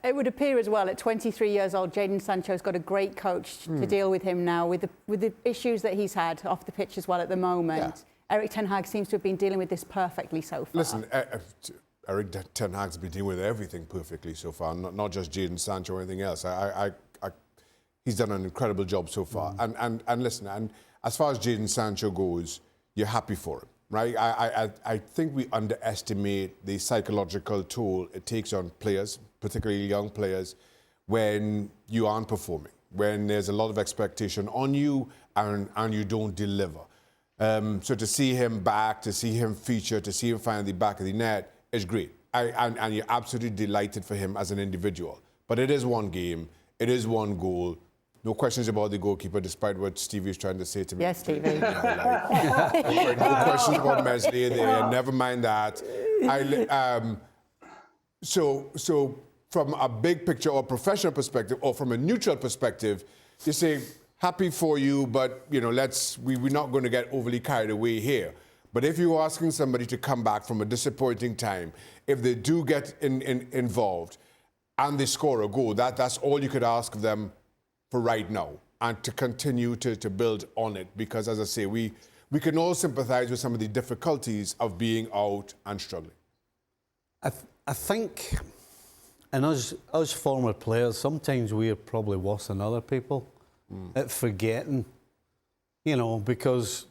It would appear as well, at 23 years old, Jadon Sancho's got a great coach to deal with him now, with the issues that he's had off the pitch as well at the moment. Yeah. Erik ten Hag seems to have been dealing with this perfectly so far. Listen, Erik ten Hag's been dealing with everything perfectly so far, not just Jadon Sancho or anything else. He's done an incredible job so far. And listen, and as far as Jadon Sancho goes, you're happy for him, right? I think we underestimate the psychological toll it takes on players, particularly young players, when you aren't performing, when there's a lot of expectation on you and you don't deliver. So to see him back, to see him feature, to see him find the back of the net is great. And you're absolutely delighted for him as an individual. But it is one game, it is one goal. No questions about the goalkeeper, despite what Stevie is trying to say to me. Yes, Stevie. No questions about Mesley there. Never mind that. So from a big picture or professional perspective, or from a neutral perspective, you say happy for you, but you know, we're not going to get overly carried away here. But if you're asking somebody to come back from a disappointing time, if they do get involved and they score a goal, that's all you could ask of them for right now, and to continue to build on it, because as I say, we can all sympathize with some of the difficulties of being out and struggling. I think, and us former players, sometimes we're probably worse than other people at forgetting, you know, because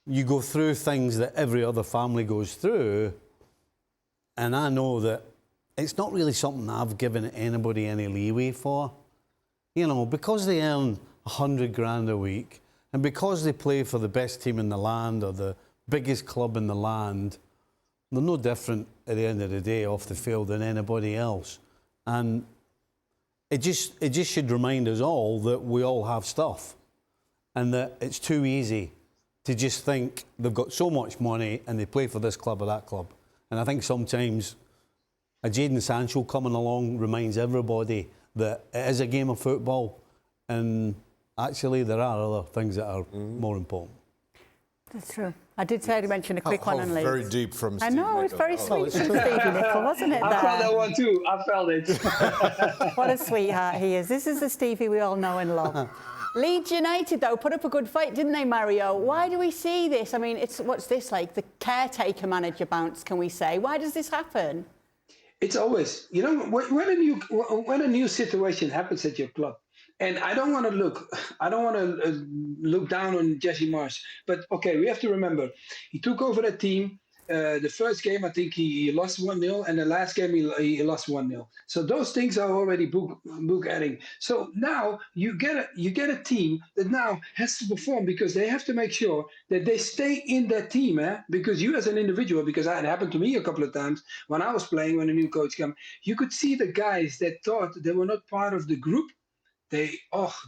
you go through things that every other family goes through, and I know that it's not really something I've given anybody any leeway for. You know, because they earn 100 grand a week, and because they play for the best team in the land or the biggest club in the land, they're no different at the end of the day off the field than anybody else. And it just should remind us all that we all have stuff, and that it's too easy to just think they've got so much money and they play for this club or that club. And I think sometimes a Jadon Sancho coming along reminds everybody that it is a game of football, and actually there are other things that are more important. That's true. I did say I'd mention a quick one on Leeds. Very deep from Steve. I know, it's very sweet from Stevie Nicol, wasn't it? I felt that one too. I felt it. What a sweetheart he is. This is the Stevie we all know and love. Leeds United, though, put up a good fight, didn't they, Mario? Why do we see this? I mean, what's this like? The caretaker manager bounce, can we say? Why does this happen? It's always, you know, when a new situation happens at your club, and I don't want to look down on Jesse Marsch, but okay, we have to remember, he took over the team. The first game, I think he lost 1-0, and the last game he lost 1-0. So those things are already book adding. So now you get a team that now has to perform, because they have to make sure that they stay in that team, because you as an individual, because it happened to me a couple of times when I was playing, when a new coach came, you could see the guys that thought they were not part of the group. They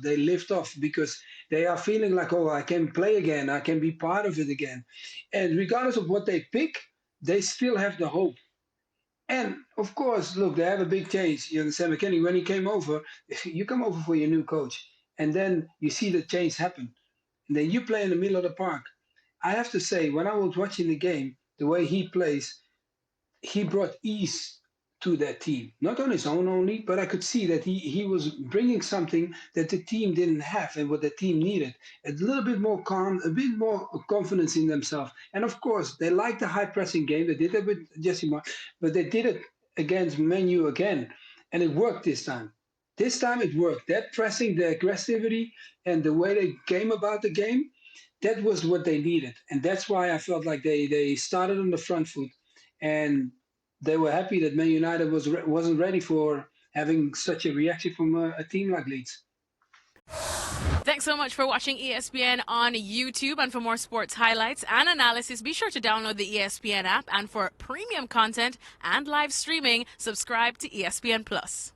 lift off, because they are feeling like, oh, I can play again, I can be part of it again. And regardless of what they pick, they still have the hope. And of course, look, they have a big change. You understand, McKenny, when he came over, you come over for your new coach, and then you see the change happen. And then you play in the middle of the park. I have to say, when I was watching the game, the way he plays, he brought ease to that team, not on his own only, but I could see that he was bringing something that the team didn't have and what the team needed. A little bit more calm, a bit more confidence in themselves. And of course, they like the high pressing game. They did it with Jesse Marsch, but they did it against Man U again. And it worked this time. This time it worked. That pressing, the aggressivity, and the way they came about the game, that was what they needed. And that's why I felt like they started on the front foot. And they were happy that Man United wasn't ready for having such a reaction from a team like Leeds. Thanks so much for watching ESPN on YouTube. And for more sports highlights and analysis, be sure to download the ESPN app. And for premium content and live streaming, subscribe to ESPN Plus.